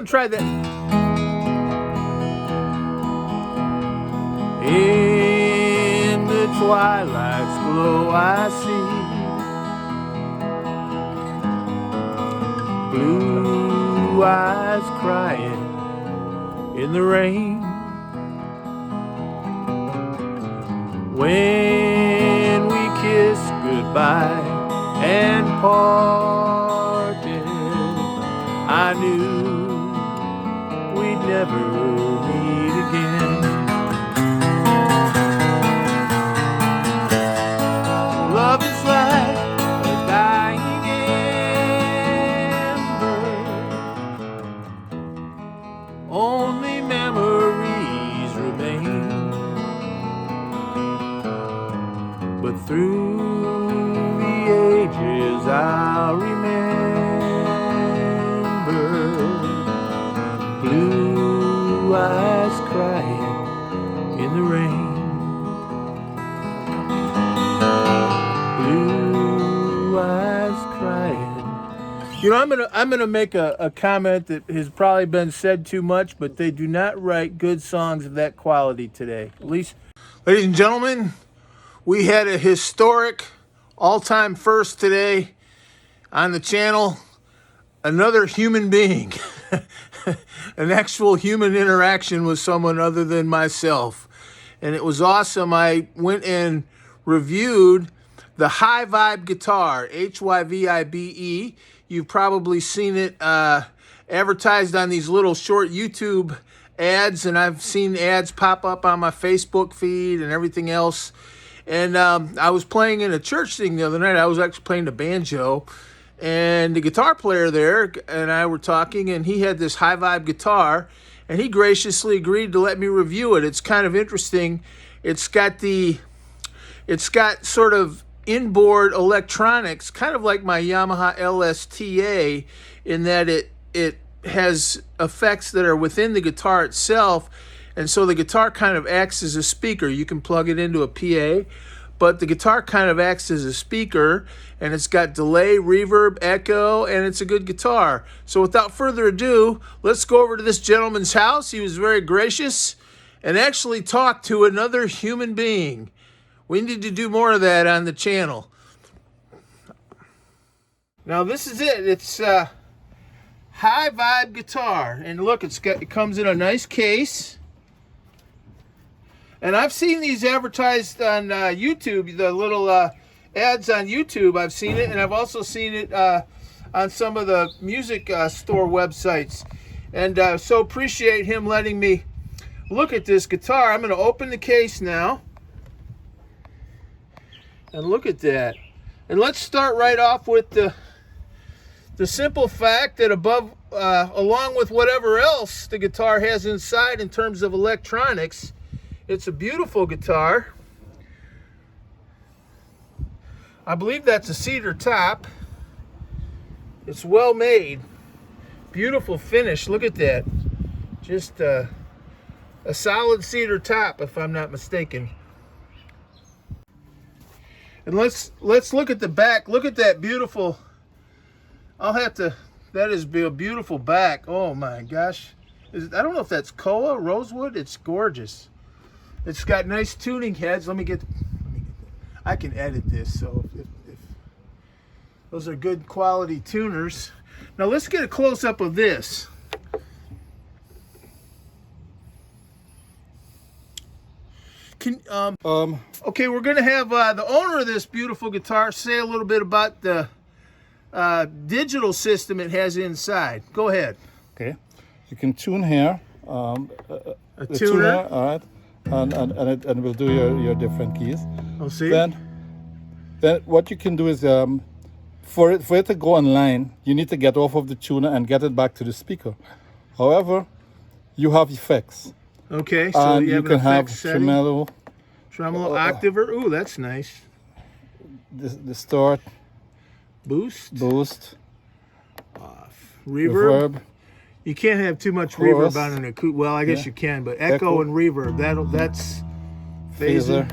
Try that. In the twilight's glow I see blue eyes crying in the rain. When we kissed goodbye and parted, I knew we'd never meet again. Love is like a dying ember, only memories remain. But through the ages I'll remember blue eyes crying in the rain. Blue eyes crying. You know, I'm gonna make a comment that has probably been said too much, but they do not write good songs of that quality today. At least, ladies and gentlemen, we had a historic all-time first today on the channel. Another human being. An actual human interaction with someone other than myself. And it was awesome. I went and reviewed the HyVibe Guitar, HyVibe. You've probably seen it advertised on these little short YouTube ads, and I've seen ads pop up on my Facebook feed and everything else. And I was playing in a church thing the other night. I was actually playing the banjo. And the guitar player there and I were talking, and he had this HyVibe guitar, and he graciously agreed to let me review it. It's kind of interesting. It's got sort of inboard electronics, kind of like my Yamaha LSTA, in that it has effects that are within the guitar itself. And so the guitar kind of acts as a speaker. You can plug it into a PA, but the guitar kind of acts as a speaker, and it's got delay, reverb, echo, and it's a good guitar. So without further ado, let's go over to this gentleman's house. He was very gracious and actually talked to another human being. We need to do more of that on the channel. Now this is it. It's HyVibe guitar, and look, it comes in a nice case. And I've seen these advertised on YouTube, the little ads on YouTube. I've seen it, and I've also seen it on some of the music store websites. And so appreciate him letting me look at this guitar. I'm going to open the case now. And look at that. And let's start right off with the simple fact that along with whatever else the guitar has inside in terms of electronics, it's a beautiful guitar. I believe that's a cedar top. It's well made. Beautiful finish. Look at that. Just a solid cedar top, if I'm not mistaken. And let's look at the back. Look at that beautiful. That is a beautiful back. Oh my gosh. I don't know if that's koa, rosewood. It's gorgeous. It's got nice tuning heads. Let me get I can edit this, so if those are good quality tuners. Now let's get a close-up of this. Okay, we're gonna have the owner of this beautiful guitar say a little bit about the digital system it has inside. Go ahead. Okay, you can tune here. A tuner. All right. And it will do your different keys. I'll see. Then what you can do is for it to go online, you need to get off of the tuner and get it back to the speaker. However, you have effects. Okay, so you can have tremolo, octaver. Ooh, that's nice. Distort, boost, reverb. You can't have too much reverb on an acoustic. Well, I guess you can, but echo and reverb, that's phaser.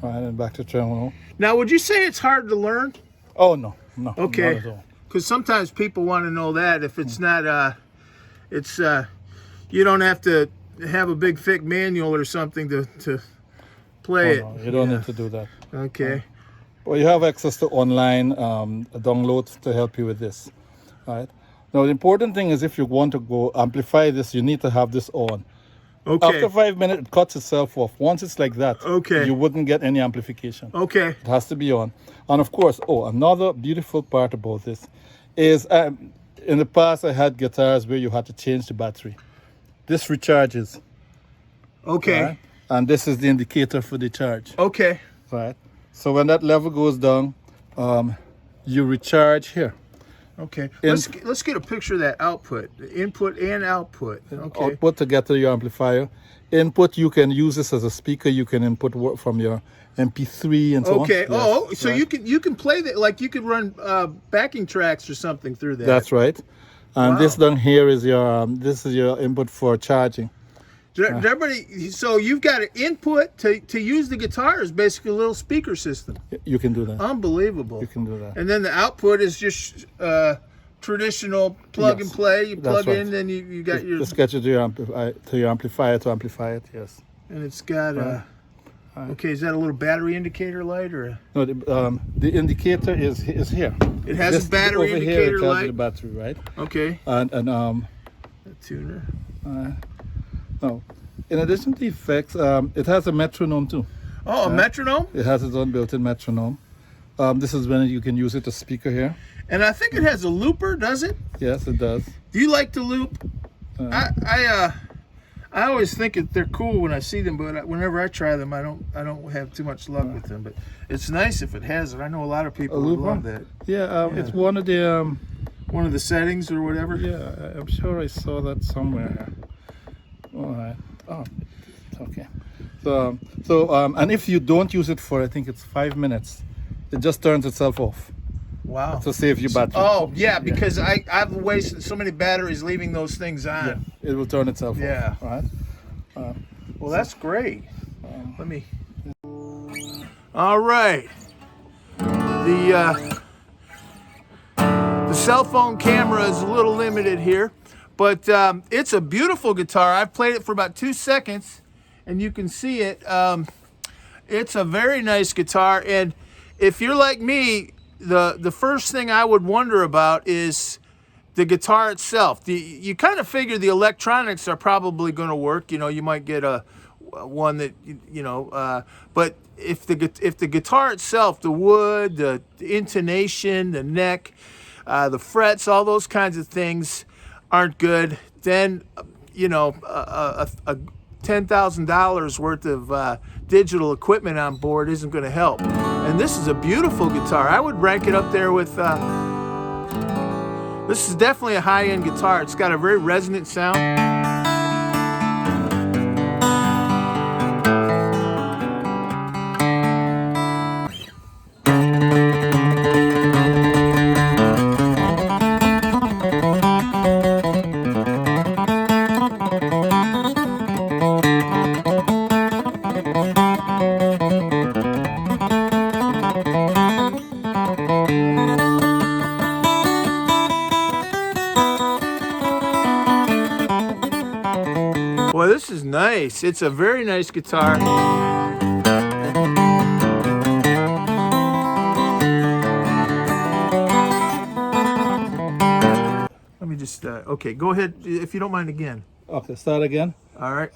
All right, and back to tremolo. Now, would you say it's hard to learn? Oh no, Okay. not at all. Because sometimes people want to know that if it's not It's you don't have to have a big thick manual or something to play Oh, it. no, you don't need to do that. Okay. Well, you have access to online downloads to help you with this. Right. Now, the important thing is if you want to go amplify this, you need to have this on. Okay. After 5 minutes, it cuts itself off. Once it's like that, Okay. you wouldn't get any amplification. Okay. It has to be on. And of course, another beautiful part about this is in the past I had guitars where you had to change the battery. This recharges. Okay. Right? And this is the indicator for the charge. Okay. Right. So when that level goes down, you recharge here. Okay. Let's get a picture of that output, the input and output. Okay. Output to get to your amplifier. Input, you can use this as a speaker. You can input from your MP3 and so on. Okay. Yes, So right. you can play that, like you could run backing tracks or something through that. That's right. And Wow. this down here is your this is your input for charging. Everybody, so you've got an input to use the guitar is basically a little speaker system. You can do that. Unbelievable. You can do that. And then the output is just traditional plug and Yes, play. You that's plug right. in, then you got your, Just get you to your amplifier to amplify it. Yes. and it's got okay, is that a little battery indicator light or? No, the indicator is here. It has This a battery over here, indicator it tells you light. the battery, right? Okay. And A tuner. no. In addition to effects, it has a metronome too. Oh, a metronome? It has its own built-in metronome. This is when you can use it as speaker here. And I think it has a looper, does it? Yes, it does. Do you like to loop? I always think they're cool when I see them, but whenever I try them, I don't have too much luck with them. But it's nice if it has it. I know a lot of people would love that. Yeah, it's one of the. One of the settings or whatever. Yeah, I'm sure I saw that somewhere. All right. Oh, okay. So and if you don't use it for, I think it's 5 minutes, it just turns itself off Wow. to save you battery. Oh yeah, because I've wasted so many batteries leaving those things on. It will turn itself Yeah. off. All right. Well, that's great. Let me. All right. The cell phone camera is a little limited here, but it's a beautiful guitar. I've played it for about 2 seconds, and you can see it. It's a very nice guitar, and if you're like me, the first thing I would wonder about is the guitar itself. You kind of figure the electronics are probably going to work. You know, you might get one that but if the guitar itself, the wood, the intonation, the neck, the frets, all those kinds of things aren't good, then a $10,000 worth of digital equipment on board isn't going to help. And this is a beautiful guitar. I would rank it up there with. This is definitely a high-end guitar. It's got a very resonant sound. Boy, this is nice. It's a very nice guitar. Let me just, okay, go ahead if you don't mind again. Okay, start again. All right.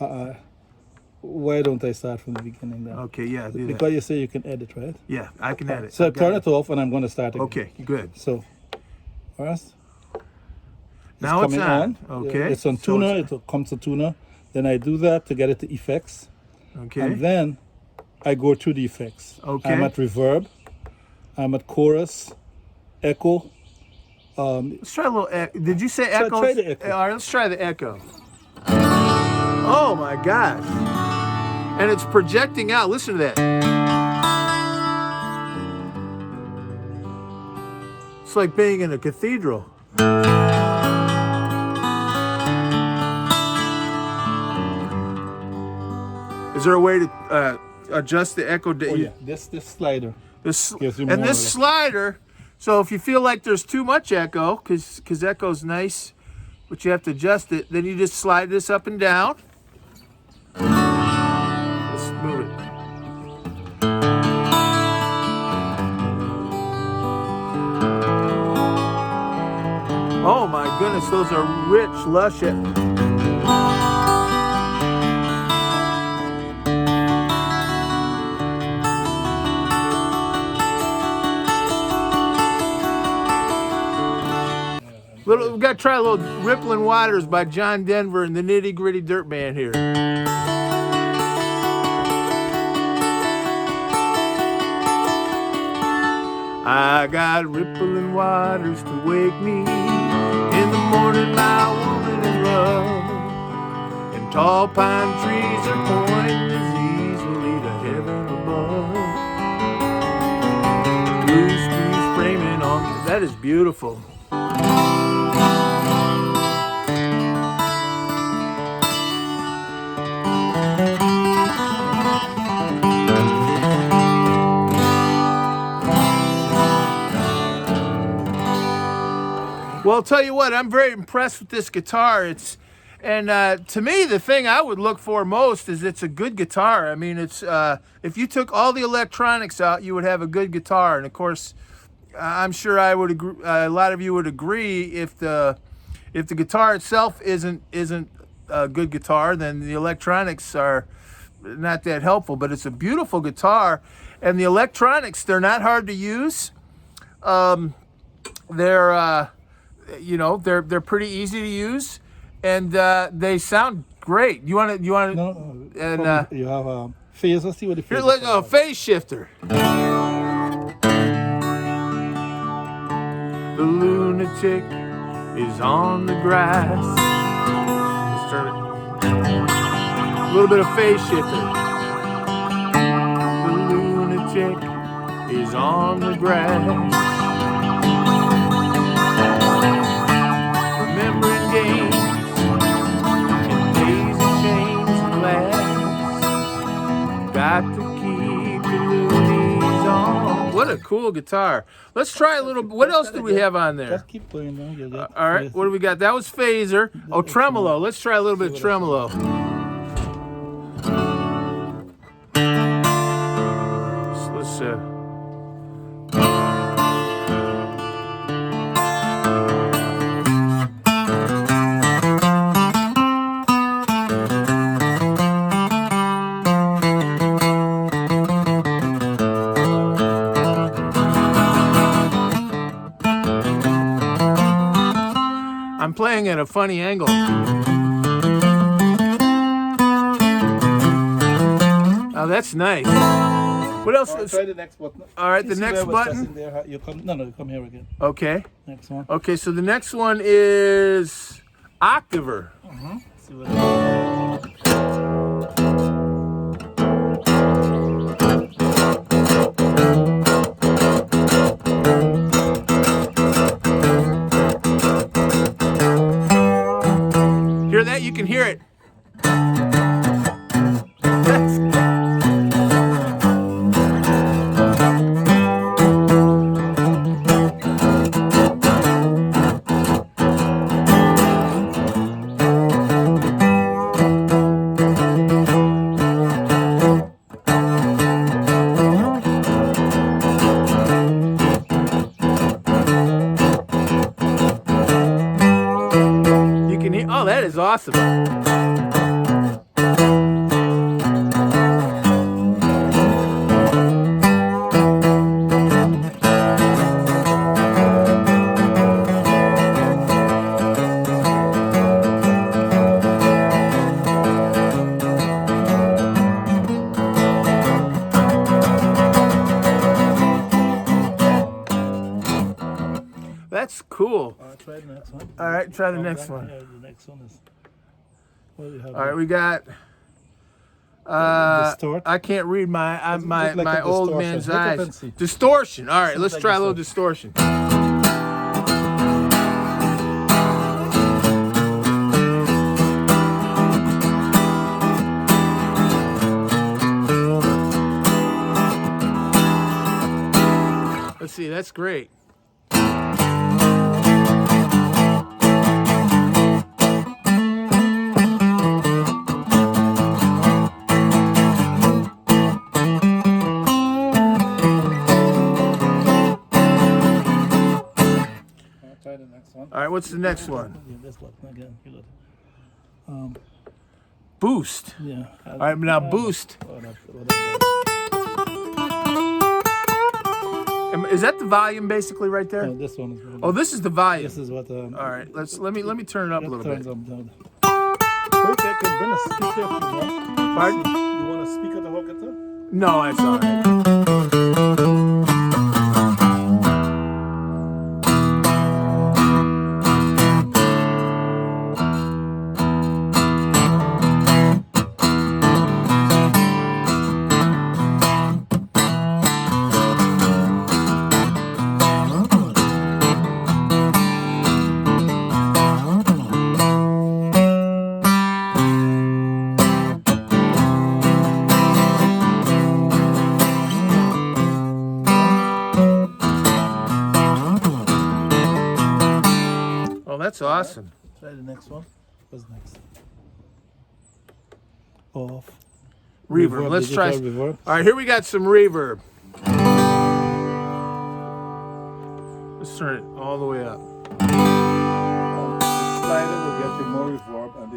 Why don't I start from the beginning then? Okay, yeah, do that. Because you say you can edit, right? Yeah, I can edit. So I got turn it off and I'm going to start again. Okay, good. So, first. Now it's coming on. Okay. It's on So tuner, it comes to tuner. Then I do that to get it to effects. Okay. And then I go through the effects. Okay. I'm at reverb, I'm at chorus, echo. Let's try a little echo. Did you say echo? Try the echo. All right, let's try the echo. Oh my gosh. And it's projecting out. Listen to that. It's like being in a cathedral. Is there a way to adjust the echo? Oh yeah, this slider. This gives you and more this or less. slider. So if you feel like there's too much echo, because echo's nice, but you have to adjust it. Then you just slide this up and down. Let's move it. Oh my goodness, those are rich, lush. We got to try a little Rippling Waters by John Denver and the Nitty Gritty Dirt Band here. I got rippling waters to wake me in the morning, my woman in love, and tall pine trees are pointing as easily to heaven above. Blue streets framing on. That is beautiful. Well, I'll tell you what, I'm very impressed with this guitar. To me, the thing I would look for most is it's a good guitar. I mean, it's if you took all the electronics out, you would have a good guitar. And of course, I'm sure I would agree. A lot of you would agree if the guitar itself isn't a good guitar, then the electronics are not that helpful. But it's a beautiful guitar, and the electronics, they're not hard to use. They're pretty easy to use, and they sound great. You want to? No, and you have a phase. Let's see what the phase. Here's a phase shifter. The lunatic is on the grass. Let's turn it. A little bit of phase shifter. The lunatic is on the grass. Remembering games and daisy chains and glass. Got to keep the loonies on. What a cool guitar. Let's try a little. What else do we have on there? Just keep going down. All right, what do we got? That was phaser. Oh, tremolo. Let's try a little bit of tremolo. Let's I'm playing at a funny angle. Oh, that's nice. What else? Try the next button. All right, the next button. There, you come here again. Okay. Next one. Okay, so the next one is Octaver. See what Hear that? You can hear it. You can hear. Oh, that is awesome. That's cool. try the next one. All right, try the next one. Yeah, the next one is. What do you have? All right, we got. Distort. I can't read my It's like a old distortion. man's Look up eyes. and see. Distortion. All right, Sounds let's like try a little distortion. Let's see, that's great. what's the next one? Yeah, this one again. You look. Boost. Yeah. All right, now boost. Is that the volume basically right there? No, this one is. Oh, this is the volume. This is what. All right, let me turn it up a little bit. Quick, I can bring a speaker if you want. Pardon? You want a speaker to hook it up? No, that's all right. Oh, that's awesome. Try the next one. What's next? Off. Reverb. Let's try. Reverb. All right, here we got some reverb. Let's turn it all the way up. The slider will get you more reverb, and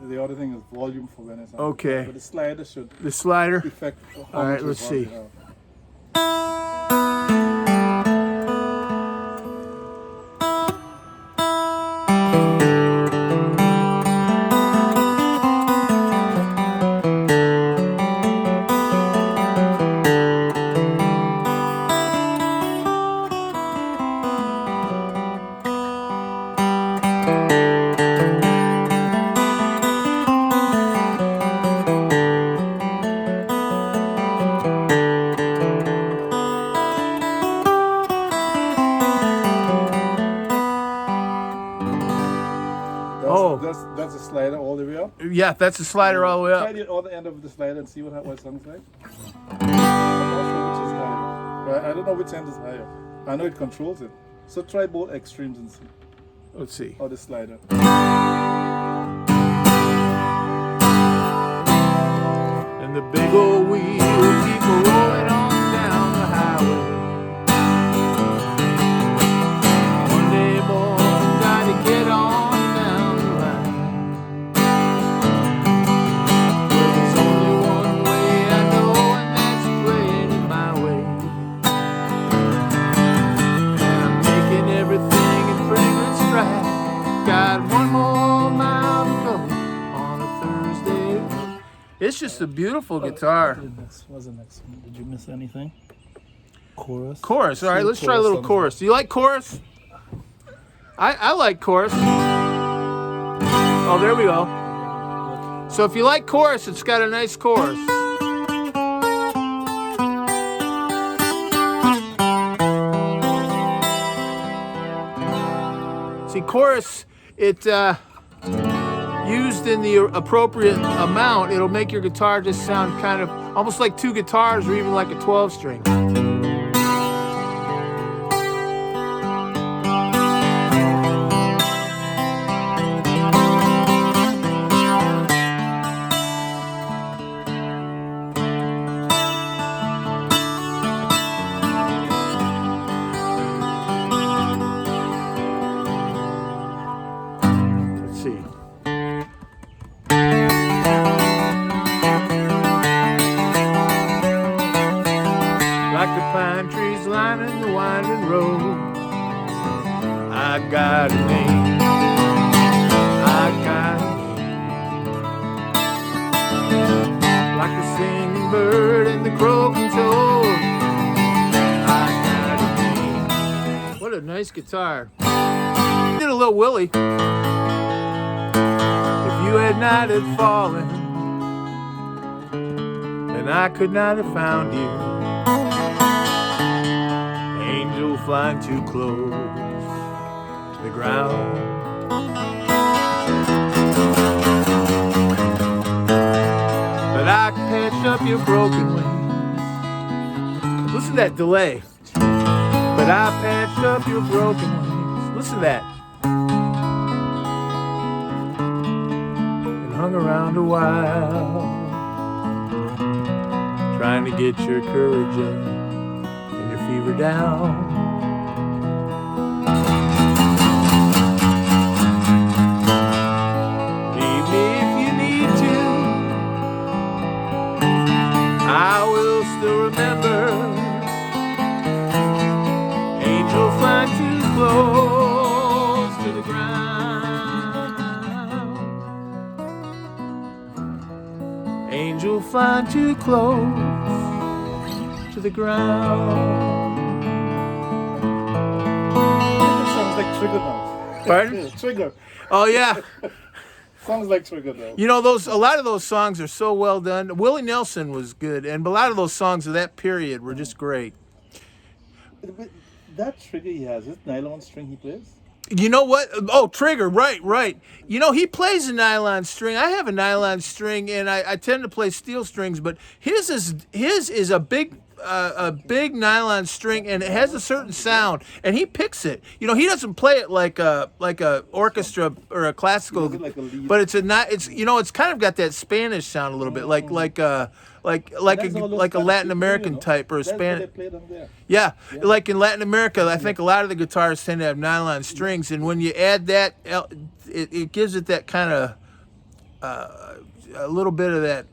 the other thing is volume for when it's on. Okay. But the slider should The slider. affect. All right, let's see. That's a slider all the way up. Yeah, that's the slider all the way Try up. the other end of the slider and see what it sounds like. I'm not sure which is higher. Right? I don't know which end is higher. I know it controls it. So try both extremes and see. Let's see. Or the slider. And the big old wheel keep rolling on down the highway. One day, boy, gotta get on down the line. Well, there's only one way I know, and that's playing it my way. And I'm taking everything in fragrance stride. Got one more mile to go on a Thursday. It's just a beautiful guitar. What's the next one? Did you miss anything? Chorus. Chorus. All right, let's try a little chorus. Do you like chorus? I like chorus. Oh, there we go. So if you like chorus, it's got a nice chorus. See, chorus, it used in the appropriate amount, it'll make your guitar just sound kind of almost like two guitars or even like a 12 string. Let's see. Like the pine trees lining the winding road, I got a name. I got a name. Like the singing bird and the croaking toad, I got a name. What a nice guitar. Did a little Willie. If you had not have fallen, then I could not have found you. Angel flying too close to the ground. But I can patch up your broken wings. Listen to that delay. But I patched up your broken wings. Listen to that. And hung around a while, trying to get your courage up and your fever down. angel flying too close to the ground. It sounds like Trigger now. Pardon? Trigger. Oh yeah. Sounds like Trigger now. You know, a lot of those songs are so well done. Willie Nelson was good, and a lot of those songs of that period were just great. But that Trigger he has, is it nylon string he plays? You know what? Oh, Trigger, right. You know, he plays a nylon string. I have a nylon string, and I tend to play steel strings, but his is a big nylon string, and it has a certain sound, and he picks it. You know, he doesn't play it like a orchestra or a classical, Like a lead. but it's kind of got that Spanish sound a little bit, like a Latin American type or a Spanish. Yeah, like in Latin America, I think a lot of the guitars tend to have nylon strings, and when you add that, it gives it that kind of a little bit of that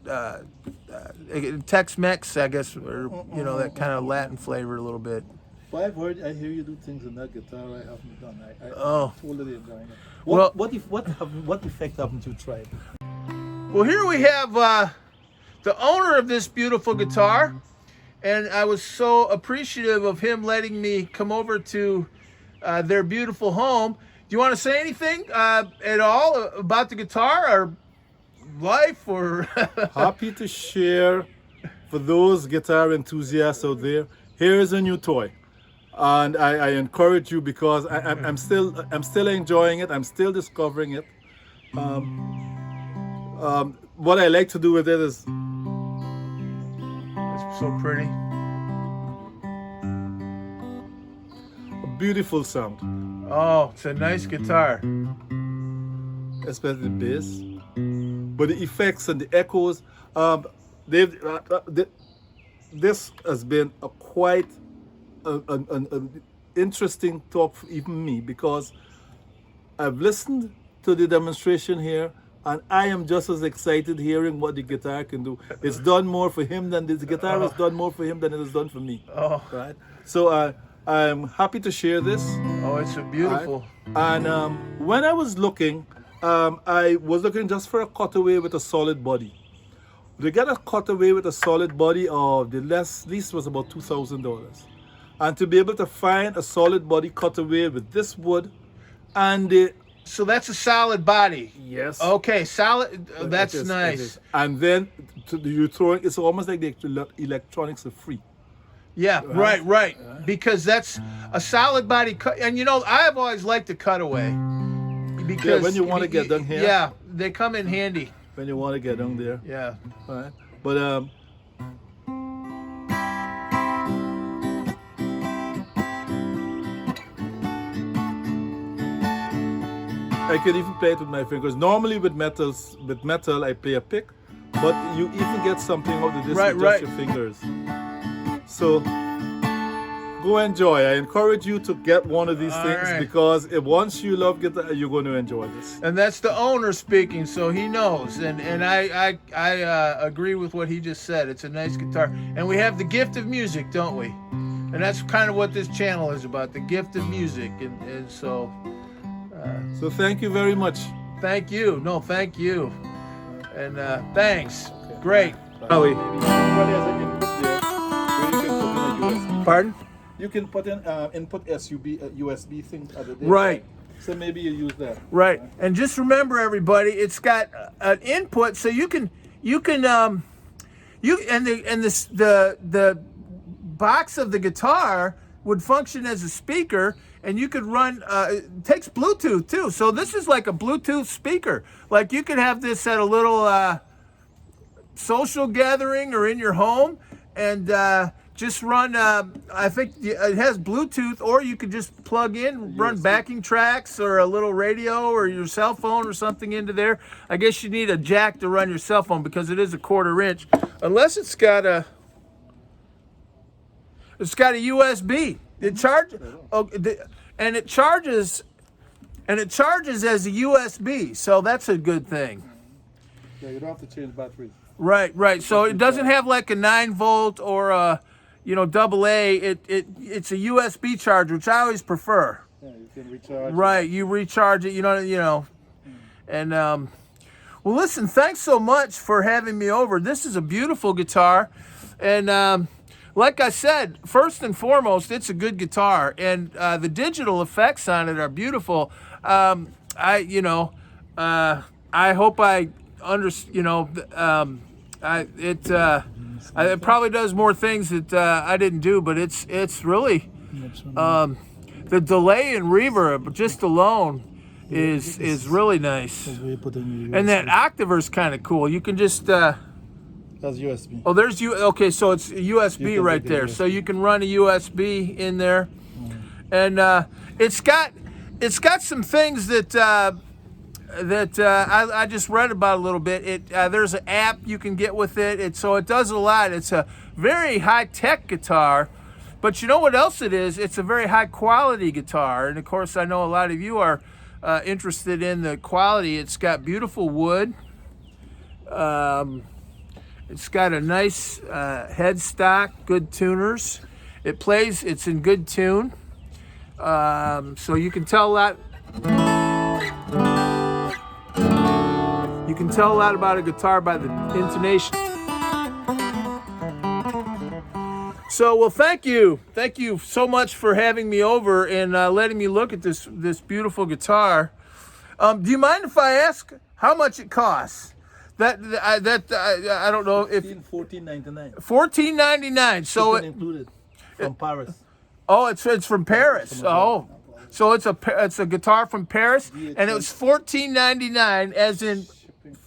Tex-Mex, I guess, or that kind of Latin flavor a little bit. Well, I hear you do things in that guitar I haven't done. I'm totally enjoying it. What effect haven't you tried? Well, here we have the owner of this beautiful guitar, and I was so appreciative of him letting me come over to their beautiful home. Do you want to say anything at all about the guitar or life or? Happy to share for those guitar enthusiasts out there. Here is a new toy, and I encourage you because I'm still enjoying it. I'm still discovering it. What I like to do with it is It's so pretty. a beautiful sound, Oh, it's a nice guitar. especially the bass, but the effects and the echoes. This has been a quite an interesting talk for even me because I've listened to the demonstration here, and I am just as excited hearing what the guitar can do. It's done more for him than the guitar has done more for him than it has done for me. Oh, Right? So I'm happy to share this. oh, it's a beautiful. And when I was looking, I was looking just for a cutaway with a solid body. To get a cutaway with a solid body, the least was about $2,000. And to be able to find a solid body cutaway with this wood and the So that's a solid body. yes, Okay, solid. That's it is, it nice. is. And then you throw it. It's almost like the electronics are free. Yeah, right. Because that's a solid body cut. And I've always liked the cutaway. Because when you want to get done here. Yeah, they come in handy. When you want to get down there. Yeah. Right. But I can even play it with my fingers. Normally with metal I play a pick, but you even get something out of this with just your fingers. So go enjoy. I encourage you to get one of these things because once you love guitar, you're going to enjoy this. And that's the owner speaking, so he knows. And I agree with what he just said. It's a nice guitar. And we have the gift of music, don't we? And that's kind of what this channel is about, the gift of music. And so... So thank you very much. Thank you. No, thank you. And thanks. Okay. Great. Howie. Everybody has an input there where you can put in a USB. Pardon? You can put in input USB thing at the day. Right. So maybe you use that. Right. And just remember, everybody, it's got an input, so the box of the guitar would function as a speaker, and you could run. It takes Bluetooth too, so this is like a Bluetooth speaker. Like you could have this at a little social gathering or in your home, and just run. I think it has Bluetooth, or you could just plug in, run backing tracks or a little radio or your cell phone or something into there. I guess you need a jack to run your cell phone because it is a 1/4 inch, unless it's got a. It's got a USB. It charges as a USB, so that's a good thing. Yeah, you don't have to change batteries. Right. So it doesn't have like a 9-volt or a AA. It's a USB charger, which I always prefer. Yeah, you can recharge. Right, you recharge it. And Well, listen, thanks so much for having me over. This is a beautiful guitar. And like I said, first and foremost, it's a good guitar. And the digital effects on it are beautiful. I hope I it probably does more things that I didn't do, but it's really the delay and reverb just alone is really nice. And that Octaver's kind of cool. You can just That's USB. oh, there's you. Okay, so it's USB right there. So you can run a USB in there, and it's got some things that I just read about a little bit. There's an app you can get with it. So it does a lot. It's a very high-tech guitar, but you know what else it is? It's a very high-quality guitar, and of course I know a lot of you are interested in the quality. It's got beautiful wood. It's got a nice headstock, good tuners. It's in good tune. So you can tell that. You can tell a lot about a guitar by the intonation. So, well, thank you so much for having me over and letting me look at this beautiful guitar. Do you mind if I ask how much it costs? I don't know if $14.99. $14.99. So included from Paris. Oh, it's from Paris. Oh, so it's a guitar from Paris, and it was $14.99, as in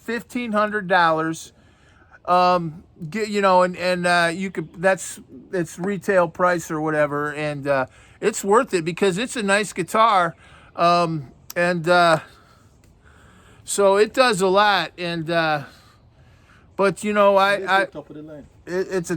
$1,500. You could it's retail price or whatever, and it's worth it because it's a nice guitar, so it does a lot, and but Top of the line. it's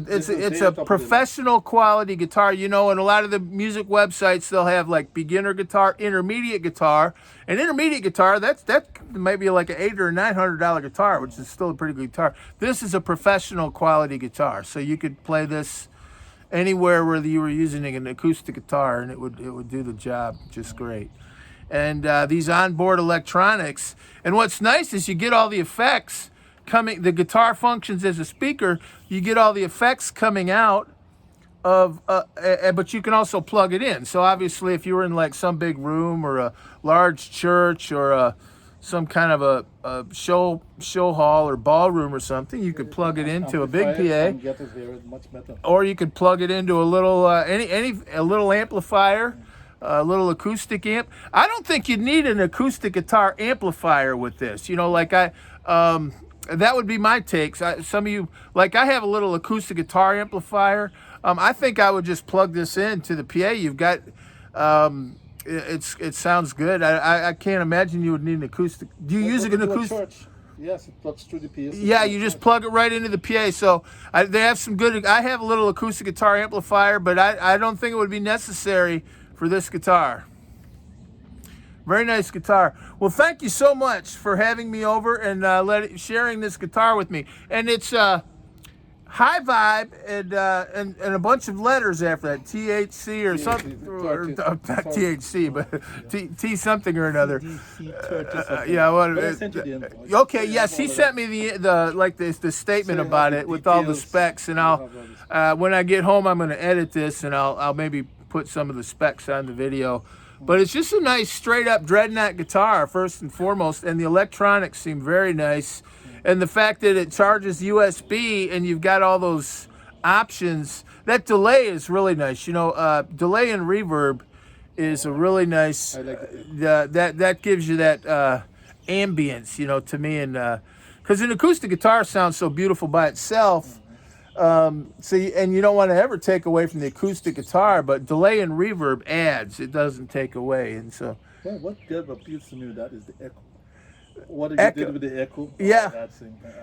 a professional quality guitar, and a lot of the music websites, they'll have like beginner guitar, intermediate guitar, and intermediate guitar that might be like an $800 or $900 guitar, which is still a pretty good guitar. This is a professional quality guitar, so you could play this anywhere where you were using an acoustic guitar, and it would do the job just great. And these onboard electronics, and what's nice is you get all the effects coming. The guitar functions as a speaker. You get all the effects coming out of, but you can also plug it in. So obviously, if you were in like some big room or a large church or some kind of a show hall or ballroom or something, you could plug it into a big PA, or you could plug it into a little a little amplifier. A little acoustic amp. I don't think you need an acoustic guitar amplifier with this. That would be my take. Some of you, like, I have a little acoustic guitar amplifier. I think I would just plug this in to the PA. You've got, it sounds good. I can't imagine you would need an acoustic. Do you use an acoustic? Yes, it plugs through the PA. Yeah, you just plug it right into the PA. So they have some good. I have a little acoustic guitar amplifier, but I don't think it would be necessary for this guitar. Very nice guitar. Well, thank you so much for having me over and sharing this guitar with me. And it's HyVibe and a bunch of letters after that, THC or something, or not THC, but T something or another. Okay, yes, he sent me the statement about it with all the specs, and I'll when I get home I'm going to edit this and I'll maybe put some of the specs on the video. But it's just a nice straight up dreadnought guitar first and foremost, and the electronics seem very nice, and the fact that it charges USB and you've got all those options. That delay is really nice. Delay and reverb is a really nice. I like that gives you that ambience, to me, and because an acoustic guitar sounds so beautiful by itself. And you don't want to ever take away from the acoustic guitar, but delay and reverb adds. It doesn't take away, and so. Well, what appeals to me with that is the echo. What Echo. you did with the echo? Yeah,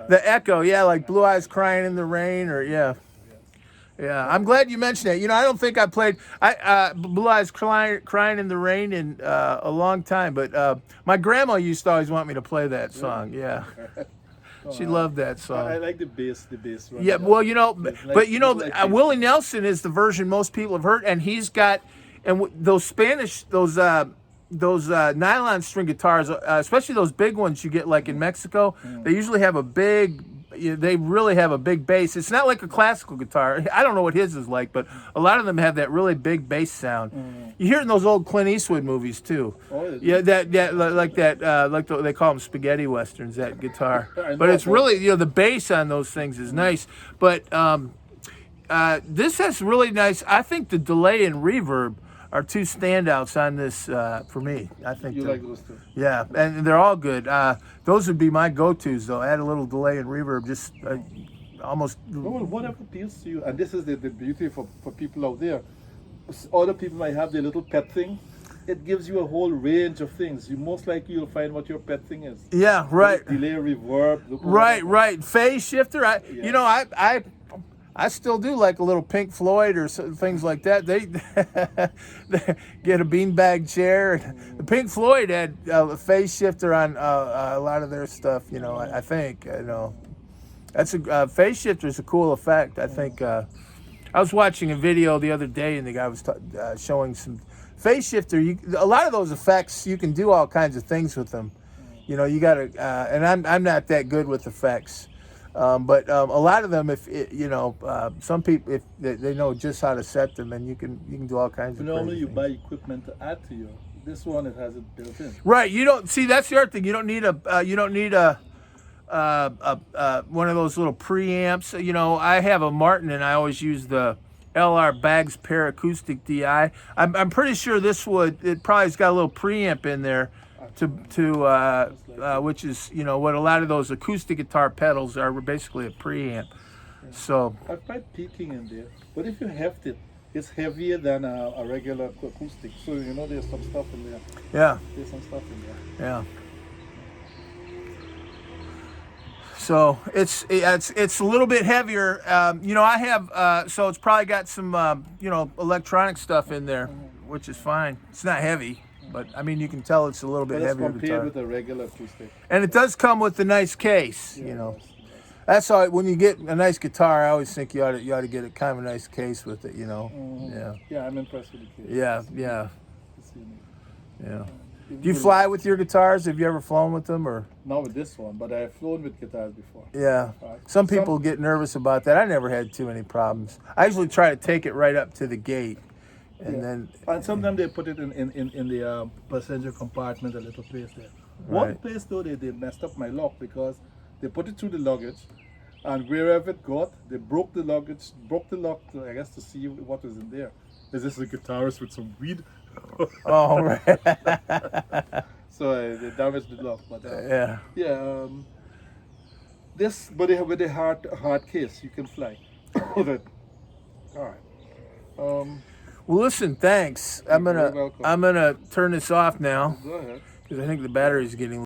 the echo. Yeah, like Blue Eyes Crying in the Rain, or yeah. I'm glad you mentioned that. I don't think I played Blue Eyes Crying in the Rain in a long time, but my grandma used to always want me to play that song. Yeah. She loved that song. I like the bass. Yeah, well, Willie Nelson is the version most people have heard, and he's got, those Spanish, nylon string guitars, especially those big ones you get like in Mexico, they usually have a big. They really have a big bass. It's not like a classical guitar. I don't know what his is like, but a lot of them have that really big bass sound. You hear it in those old Clint Eastwood movies too. Yeah, they call them spaghetti westerns. That guitar, but it's really the bass on those things is nice. But this has really nice. I think the delay and reverb are two standouts on this for me. I think You like those two? yeah, and they're all good. Those would be my go-tos, though. Add a little delay and reverb, just almost. Well, whatever appeals to you, and this is the beauty for people out there. Other people might have their little pet thing. It gives you a whole range of things. You most likely you'll find what your pet thing is. Yeah, right. Delay, reverb. Right. Phase shifter. I still do like a little Pink Floyd or things like that. They get a beanbag chair. The Pink Floyd had a phase shifter on a lot of their stuff. I think that's a phase shifter is a cool effect. I think I was watching a video the other day and the guy was showing some phase shifter. A lot of those effects you can do all kinds of things with them. You got to, and I'm not that good with effects. But a lot of them, some people, if they know just how to set them, and you can do all kinds of. Normally, you things. buy equipment to add to you. This one, it has it built in. Right. You don't see. That's the other thing. You don't need one of those little preamps. I have a Martin, and I always use the LR Baggs Paracoustic DI. I'm pretty sure it probably's got a little preamp in there. Which is what a lot of those acoustic guitar pedals are basically a preamp. So I've tried peaking in there, but if you heft it, it's heavier than a regular acoustic. So there's some stuff in there. Yeah. There's some stuff in there. Yeah. So it's a little bit heavier. I have so it's probably got some electronic stuff in there, which is fine. It's not heavy. But I mean, you can tell it's a little bit heavier compared guitar. with a regular acoustic. And it does come with a nice case. Yes. That's all. When you get a nice guitar, I always think you ought to get a kind of a nice case with it. Yeah. Yeah, I'm impressed with the case. Yeah. It's unique. Yeah. Do you fly with your guitars? Have you ever flown with them or? Not with this one, but I've flown with guitars before. Yeah. Some people get nervous about that. I never had too many problems. I usually try to take it right up to the gate. And sometimes they put it in the passenger compartment, a little place there. Right. One place though, they messed up my lock because they put it through the luggage, and wherever it got, they broke the lock, I guess, to see what was in there. Is this a guitarist with some weed? Oh, right. So they damaged the lock. But yeah. But with a hard case, you can fly. All right. Well, listen, thanks. I'm gonna turn this off now Go ahead. because I think the battery's getting